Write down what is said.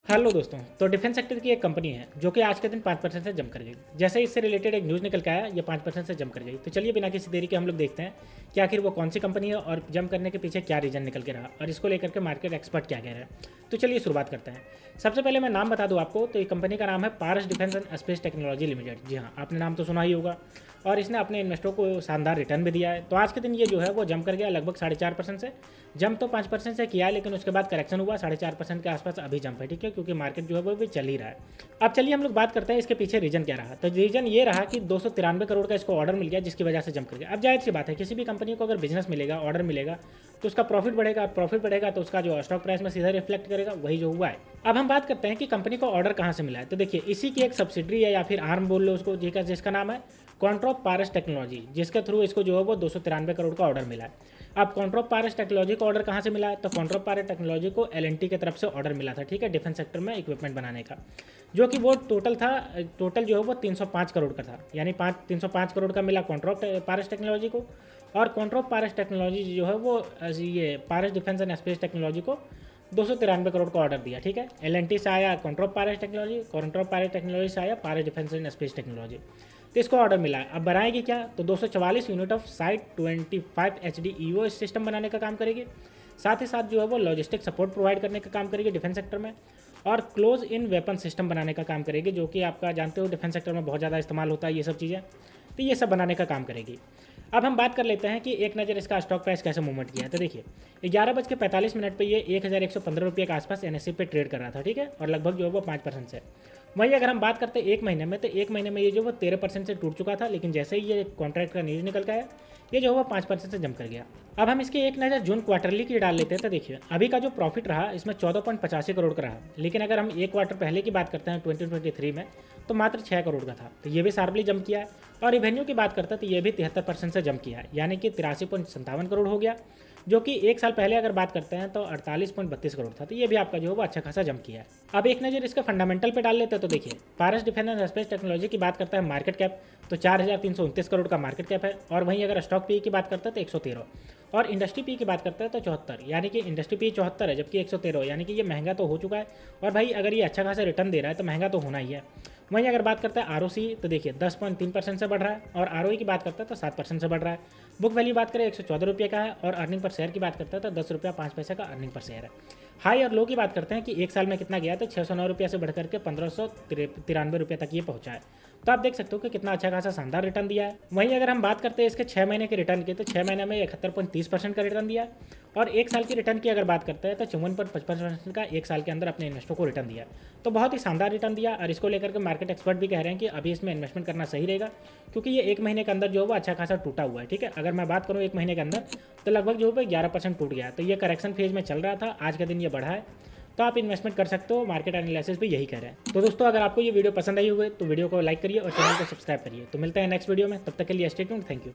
Hello दोस्तों। तो defence sector की एक कंपनी है जो कि आज के दिन 5% से जंप कर गई। जैसे इससे रिलेटेड एक न्यूज़ निकल के आया, ये 5% से जंप कर गई। तो चलिए बिना किसी देरी के हम लोग देखते हैं कि आखिर वो कौन सी कंपनी है और जंप करने के पीछे क्या रीजन निकल के रहा और इसको लेकर के मार्केट एक्सपर्ट क्या कह रहे हैं। तो चलिए शुरुआत करते हैं। सबसे पहले मैं नाम बता दूं आपको, तो ये कंपनी का नाम है Paras defence and space technology limited. जी हाँ, आपने नाम तो सुना ही होगा। और इसने अपने इन्वेस्टरों को शानदार रिटर्न भी दिया है। तो आज के दिन ये जो है वो जंप कर गया लगभग 4.5% से। जंप तो 5% से किया है, लेकिन उसके बाद करेक्शन हुआ 4.5% के आसपास अभी जंप है, ठीक है, क्योंकि मार्केट जो है वो भी चल ही रहा है। अब चलिए हम लोग बात करते हैं इसके पीछे रीजन क्या रहा। तो रीजन ये रहा कि 293 करोड़ का इसको ऑर्डर मिल गया, जिसकी वजह से जंप कर गया। अब जाहिर सी बात है, किसी भी कंपनी को अगर बिजनेस मिलेगा, ऑर्डर मिलेगा, तो उसका प्रॉफिट बढ़ेगा तो उसका जो स्टॉक प्राइस में सीधा रिफ्लेक्ट करेगा, वही जो हुआ है। अब हम बात करते हैं कि कंपनी को ऑर्डर कहाँ से मिला है। तो देखिए, इसी की एक सब्सिडरी है या फिर आर्म बोल लो उसको, जिसका नाम है कॉन्ट्रॉप पारस टेक्नोलॉजी, जिसके थ्रू इसको जो है वो 293 करोड़ का ऑर्डर मिला है। अब कॉन्ट्रॉप पारस टेक्नोलॉजी को ऑर्डर कहाँ से मिला है, तो कॉन्ट्रॉप पारस टेक्नोलॉजी को एल&टी की तरफ से ऑर्डर मिला था, ठीक है, डिफेंस सेक्टर में इक्विपमेंट बनाने का, जो कि वो टोटल जो है वो 305 करोड़ का था। यानी 305 करोड़ का मिला कॉन्ट्रॉप पारस टेक्नोलॉजी को, और कॉन्ट्रॉप पारस टेक्नोलॉजी जो है वो ये पारस डिफेंस एंड स्पेस टेक्नोलॉजी को 293 करोड़ का ऑर्डर दिया, ठीक है। एल&टी से आया कॉन्ट्रॉप पारस टेक्नोलॉजी से आया पारस डिफेंस एंड स्पेस टेक्नोलॉजी। तो इसको ऑर्डर मिला है। अब बनाएगी क्या, तो 244 unit of site 25 HD EO system बनाने का काम करेगी। साथ ही साथ जो है वो लॉजिस्टिक सपोर्ट प्रोवाइड करने का काम करेगी डिफेंस सेक्टर में, और क्लोज इन वेपन सिस्टम बनाने का काम करेगी, जो कि आपका जानते हो डिफेंस सेक्टर में बहुत ज़्यादा इस्तेमाल होता है ये सब चीज़ें। तो ये सब बनाने का काम करेगी। अब हम बात कर लेते हैं कि एक नज़र इसका स्टॉक प्राइस कैसे मूवमेंट किया है। तो देखिए, 11:45 पे ये 1115 रुपये के आसपास NSE पे ट्रेड कर रहा था, ठीक है, और लगभग जो है वो 5% से। वहीं अगर हम बात करते हैं एक महीने में, तो एक महीने में ये जो वो 13% से टूट चुका था, लेकिन जैसे ही ये कॉन्ट्रैक्ट का न्यूज़ निकल के आया, ये जो है वो 5% से जंप कर गया। अब हम इसकी एक नज़र जून क्वार्टरली की डाल लेते हैं। तो देखिए, अभी का जो प्रॉफिट रहा इसमें 14.85 करोड़ का रहा, लेकिन अगर हम एक क्वार्टर पहले की बात करते हैं 2023 में, तो मात्र 6 करोड़ का था। तो ये भी शार्पली जंप किया है। और रिवेन्यू की बात करते हैं तो ये भी 73% से जंप किया है, यानी कि 83.57 करोड़ हो गया, जो कि एक साल पहले अगर बात करते हैं तो 48.32 करोड़ था। तो ये भी आपका जो है वो अच्छा खासा जंप किया है। अब एक नज़र इसका फंडामेंटल पे डाल लेते हैं। तो देखिए, पारस डिफेंस एंड स्पेस टेक्नोलॉजी की बात करता है मार्केट कैप, तो 4,329 करोड़ का मार्केट कैप है। और वहीं अगर स्टॉक पी की बात करते हैं तो 113, और इंडस्ट्री पी की बात करते हैं तो 74, यानी कि इंडस्ट्री पी 74 है, जबकि 113, यानी कि ये महंगा तो हो चुका है। और भाई अगर ये अच्छा खासा रिटर्न दे रहा है तो महंगा तो होना ही है। वहीं अगर बात करते हैं ROC, तो देखिए 10.3% से बढ़ रहा है, और ROE की बात करते हैं तो 7% से बढ़ रहा है। बुक वैल्यू बात करें 114 रुपये का है, और अर्निंग पर शेयर की बात करते हैं तो 10 रुपया 5 पैसे का अर्निंग पर शेयर है। हाई और लो की बात करते हैं कि एक साल में कितना गया, तो 609 रुपये से बढ़कर के 1593 रुपये तक ये पहुंचा है। तो आप देख सकते हो कि कितना अच्छा खासा शानदार रिटर्न दिया है। वहीं अगर हम बात करते हैं इसके 6 महीने के रिटर्न की, तो 6 महीने में 71.30% का रिटर्न दिया है, और एक साल की रिटर्न की अगर बात करते हैं तो 54.55% का एक साल के अंदर अपने इन्वेस्टर को रिटर्न दिया। तो बहुत ही शानदार रिटर्न दिया, और इसको लेकर के मार्केट एक्सपर्ट भी कह रहे हैं कि अभी इसमें इन्वेस्टमेंट करना सही रहेगा, क्योंकि ये एक महीने के अंदर जो है वो अच्छा खासा टूटा हुआ है, ठीक है। अगर मैं बात करूँ एक महीने के अंदर, तो लगभग जो है 11% टूट गया। तो ये करेक्शन फेज में चल रहा था, आज का दिन ये बढ़ा है, तो आप इन्वेस्टमेंट कर सकते हो। मार्केट एनालिसिस भी यही कह रहे हैं। तो दोस्तों, अगर आपको ये वीडियो पसंद आई होगी तो वीडियो को लाइक करिए और चैनल को सब्सक्राइब करिए। तो मिलते हैं नेक्स्ट वीडियो में, तब तक के लिए स्टे ट्यून्ड। Thank you.